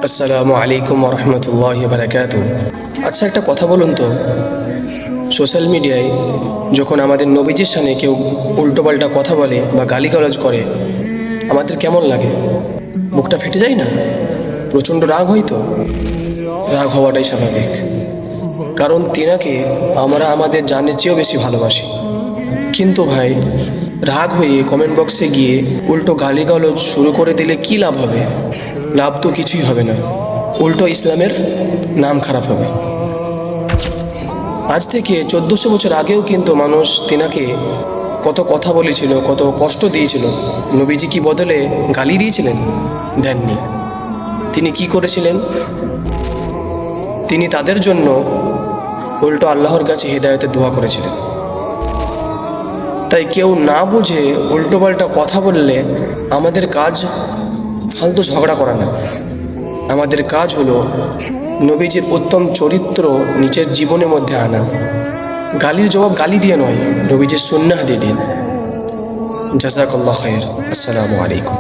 আসসালামু আলাইকুম রহমতুল্লাহি ওয়া বারাকাতুহু। আচ্ছা, একটা কথা বলুন তো, সোশ্যাল মিডিয়ায় যখন আমাদের নবীজির সামনে কেউ উল্টোপাল্টা কথা বলে বা গালিগালাজ করে, আমাদের কেমন লাগে? বুকটা ফেটে যায় না? প্রচণ্ড রাগ হয় তো? রাগ হওয়াটাই স্বাভাবিক, কারণ তিনাকে আমরা আমাদের জানের চেয়েও বেশি ভালোবাসি। কিন্তু ভাই, রাগ হয়ে কমেন্ট বক্সে গিয়ে উল্টো গালিগালাজ শুরু করে দিলে কি লাভ হবে? লাভ তো কিছুই হবে না, উল্টো ইসলামের নাম খারাপ হবে। আজ থেকে 1400 বছর আগেও কিন্তু মানুষ তিনাকে কত কথা বলেছিল, কত কষ্ট দিয়েছিল। নবীজি কি বদলে গালি দিয়েছিলেন? দেননি। তিনি কি করেছিলেন? তিনি তাদের জন্য উল্টো আল্লাহর কাছে হেদায়েতের দোয়া করেছিলেন। তাই কেউ না বুঝে উল্টোপাল্টা কথা বললে আমাদের কাজ ফালতু ঝগড়া করা না। আমাদের কাজ হলো নবীজির উত্তম চরিত্র নিজের জীবনের মধ্যে আনা। গালির জবাব গালি দিয়ে নয়, নবীজির সুন্নাহ দিয়ে দিন। জাযাকাল্লাহু খায়র। আসসালামু আলাইকুম।